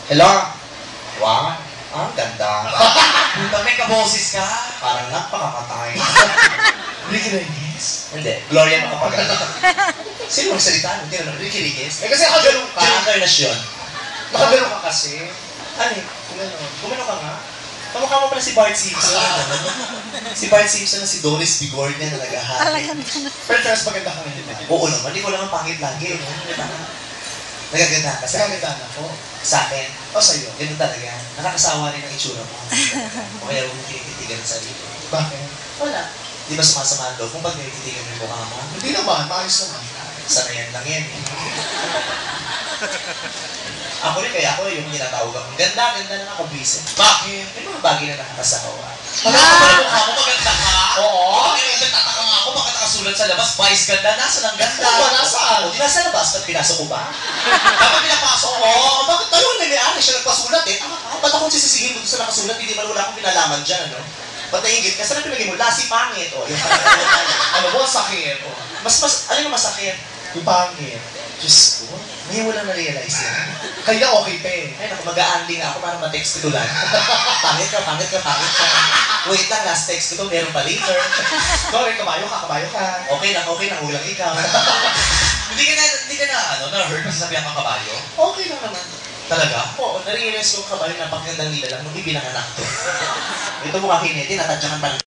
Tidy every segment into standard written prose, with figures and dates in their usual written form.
Hello? Wow. Ah, ganda. Puta, may kaboses ka. Parang napakakatay. Ricky Reyes? Hindi. Gloria Macapagal. Sino magsalita? Hindi na Ricky Reyes. Eh kasi nakaganong ka. Encarnacion. Nakaganong ka kasi. Ano eh? Kumano ka nga? Kamukha mo pala si Bart Simpson. Si Bart Simpson na si Doris Bigornia na nag-ahari. Pero first maganda ka ngayon. Oo naman, hindi ko lang ang pangit lagi. No? Nagaganda ka sa akin. Nagaganda ako. Sa akin. O sa'yo. Ganun talaga. Nakakasawa rin ang itsura mo. O kaya huwag mo kinikitigan sa sarili. Bakit? Wala. Di ba sumasama ang loob kung pag kinikitigan mo yung mukha mo? Hindi naman, maayos naman. Sanayan lang yan. Ako rin, kaya ako yung tinatawag ako. Ganda na ako, busy. Bakit? May mga bagay na nakakasawa. Pagkakapal mo mukha mo, maganda ka? Oo. Nagtataka nga ako, bakit nakasulat sa labas? Vice ganda, nasa ng ganda. Oo, nasaan? O, di nasa labas, ba't pinasok ko ba? Dapat pinapasok mo. Oo, bakit talagang may-ari siya nagpasulat eh? Ba't akong sisisihin mo sa nakasulat? Hindi man wala akong pinalaman dyan, ano? Ba't nahingit ka? Saan na pinagay mo? Lasi pangit. O, yung Ano mo, sakit. O. ano yung masakit? Yung pangit. Diyos ko, ngayon wala na-realize yan. Kaya okay pa eh. Ay, naku, mag-aandi nga ako para ma-text ko lang. Pangit ka. Wait lang, last text ko to, meron pa later. Sorry, kabayo ka. Okay lang, ulang ikaw. Hindi ka na-hurt kasi sabihan kang kabayo? Okay lang naman. Talaga? Oo, nare-realize ko kabayo, napakagandang nila lang nung ibinanganak to. Ito mukha kinete, natadyakan pa.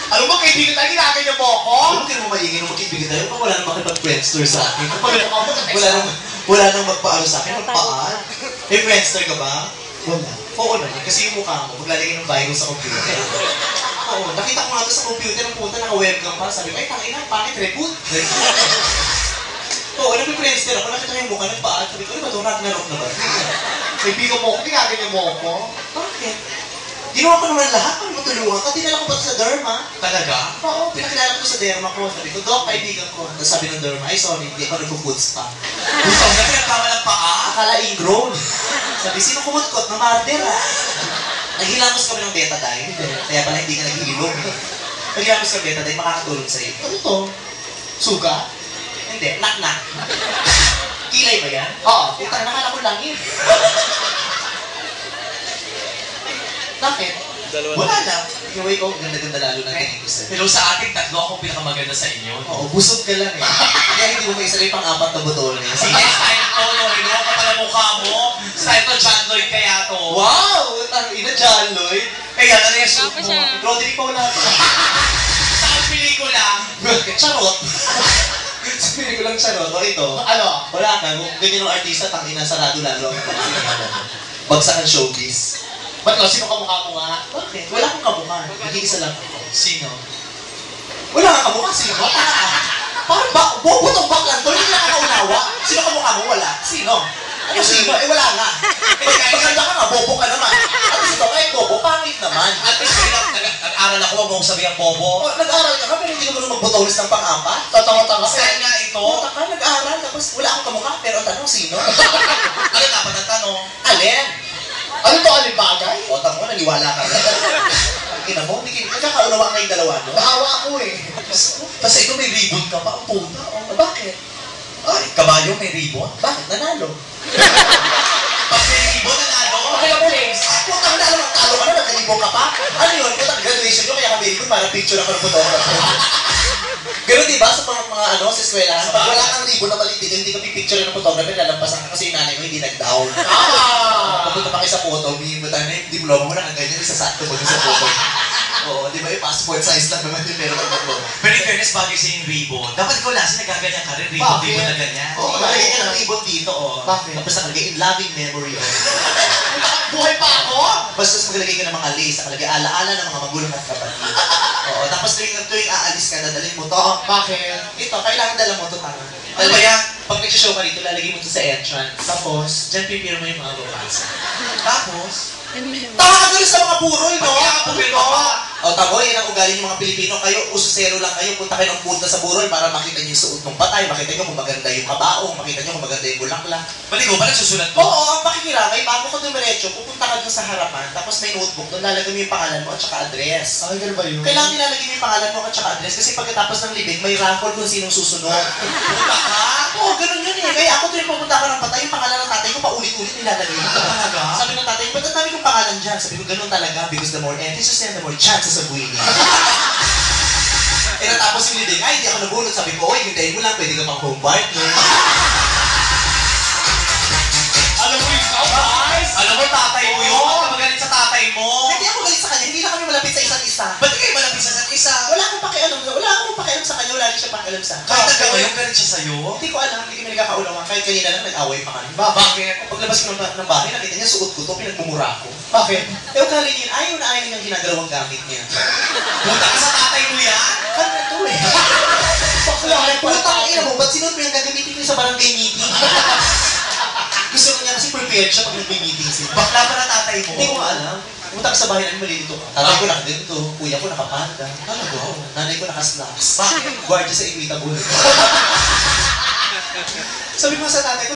Ano ba, kaibigan tayo, ginaganyan mo ako? Ano kaya mo maingin nung magkaibigan tayo? Kung wala nang makipag-friendster sa akin. Wala Wala nang magpaano sa akin. Magpaan? May friendster ka ba? Wala. Oo naman. Kasi yung mukha mo, maglalagay ng virus sa computer. Oo. Nakita ko nga ito sa computer ng puta, naka-webcam pa. Sabi ko, ay, tangina, pangit, reboot. Oo, nag-friendster ako. Nakita ko yung mukha ng paan. Sabi ko, ano ba ito? Ragnarok na ba? Kaibigan mo ako, ginaganyan mo ako? Bakit? Ginawa ko naman lahat para matulungan ka. Dinala ko pa sa derma. Talaga? Oo, pinakilala ko sa derma ko. Sabi ko, Doc, kaibigan ko. Tapos sabi ng derma, ay sorry, hindi ako nagpo-foods pa. Gusto ko na pinagkama ng paa? Akala ingrown. Sabi, sino kumutkot? Mamarder ah. Naghilamos kami ng betadine. Kaya pala hindi ka naghihilom. Naghilamos kami ng betadine, makakatulong sa'yo. Ano to? Suga? Hindi, nak-nak. Kilay ba yan? Oo. Puta, nakala ko lang yun. Bakit? Wala lang. Yung way ko, ganda-ganda lalo na tingin ko sa'yo. Pero sa ating tatlo, ako pinakamaganda sa inyo. Oo, busog ka lang eh. Kaya hindi mo may isa rin pang-apat na butol niya. Sige, style to, no? Rinuha ka pala mukha mo. Style to, John Lloyd kaya to. Wow! Ang ina, John Lloyd. Kaya na yung suit mo. Roderick pa wala pa. Sa pelikula. Charot. Sa pelikulang charot. O ito. Ano? Wala ka. Kung ganyan ng artista, tangina sarado lalo. Bagsak ang showbiz. Ba't no? Sino kamukha mo nga? Bakit? Wala akong kamukha. Nag-iisa lang ako. Sino? Wala kang kamukha. Sino? Parang bobo tong baklan to. Hindi nakakaunawa. Sino kamukha mo? Wala. Sino? Ano sino? Eh wala nga. Maganda ka nga, bobo ka naman. Ano sino? Eh bobo, pangit naman. At least nag-aral ako, huwag mong sabihan bobo. Nag-aaral ka ka, pero hindi ka marunong magbotolis ng pang-apat. Tatawa-tawa. Style nga ito. Puta ka, nag-aaral, tapos wala akong kamukha, pero ang tanong sino? Ano dapat ang tanong? Alin? Ano to, alibagay? O, tamo, naniwala ka na. Ang ina mo, hindi nagkakaunawa kayong dalawa, no? Bahawa ako eh. Tapos ito may ribbon ka pa, ang puta. O, bakit? Ay, kabayo may ribbon? Bakit? Nanalo. Pag may ribbon, nanalo? Okay, police. Puta, nanalo, talo ka na, nagkalibong ka pa. Ano yun? Puta, graduation nyo, kaya kami ribbon, para picture ako ng photographer. Ganun diba sa mga ano, sa eskwelahan, pag wala kang ribbon na maliit, hindi ka pipicture ng photographer, lalampasan ka kasi yung nanay mo hindi nag-down. Pupunta pa kayo sa photo, umiimot tayo na yung diploma mo na ang ganyan, isasakto mo sa photo. Oo, di ba yung passport size lang naman yung meron ng diploma. Pero in fairness, bagay sa yung ribbon. Dapat ikaw lasi nagaganyan ka rin, ribbon na ganyan. Oo, nakalagay ka ng ribbon dito, oh. Bakit? Tapos nakalagay in loving memory of. Buhay pa ako? Basta maglagay ka ng mga lace, nakalagay alaala ng mga magulang at kapatid. Oo, tapos tuwing aalis ka, dadalhin mo to. Bakit? Ito, kailangan dala mo to, tanga. Alam mo yan, pag nag-show ka rito, lalagay mo to sa entrance. Tapos, dyan pipira mo yung mga babasa. Tapos, tama ka doon sa mga buroy, no? Pagkakapumil mo pa. O, tamo, yan ang ugali ng mga Pilipino. Kayo, usosero lang kayo. Punta kayo ng punta sa buroy para makita niyo yung suot ng patay. Makita niyo kung maganda yung kabaong. Makita niyo kung maganda yung bulaklak. Ba't ikaw ba nagsusulat mo? Oo, ang pakikiramay, bago ka dumiretso, pupunta ka doon sa harapan, tapos may notebook doon, lalagay mo yung pangalan mo at saka address. Ay, gano'n ba yun? Kailangan nilalagay mo yung pangalan mo at saka address kasi pagkatapos ng libing, may raffle kung sinong susunod. Puta ka? Oo, ganun yun eh. Kaya ako tuwing pupunta ka ng patay, yung pangalan ng tatay ko paulit-ulit, nilalagay ko. Talaga? Sabi ng tatay, ba't ang dami kong pangalan dyan? Sabi ko, ganun talaga, because the more entries you send, the more chances of winning. Eh, natapos yung leading, ay, hindi ako nabunod. Sabi ko, oy, hintayin mo lang, pwede ka pang home partner. Alam mo ikaw, guys? Alam mo, tatay mo yun? Ba't ka magalit sa tatay mo? Hindi ako galit sa kanya, hindi na kami malapit sa isa't isa. Ba't kayo malapit sa isa't isa? Wala akong pakialam sa kanya, wala rin siya pakialam sa akin. Kahit hanggang ngayon, galit siya sa'yo? Hindi ko alam, hindi kami nagkakaulawan. Kahit kanina lang nag-away pa kami. Bakit? Paglabas ko ng bahay, nakita niya, suot ko to, pinagmumura ko. Bakit? Eh, ugali niya, ayaw na ayaw niyang ginagawang gamit niya. Punta ka sa tatay mo yan? Kanya to eh. Putang ina mo, ba't sinuot mo yung gagamitin ko sa barangay meeting? Gusto niya kasi prepared siya pag nag-meeting sila. Bakla pa na tatay mo? Hindi ko alam. Pumunta ka sa bahay namin, malilito ka. Tatay ko nakaganito, kuya ko nakapanda. Talaga? Nanay ko nakaslacks. Bakit? Guardia sa equitable. Sabi ko sa tatay ko,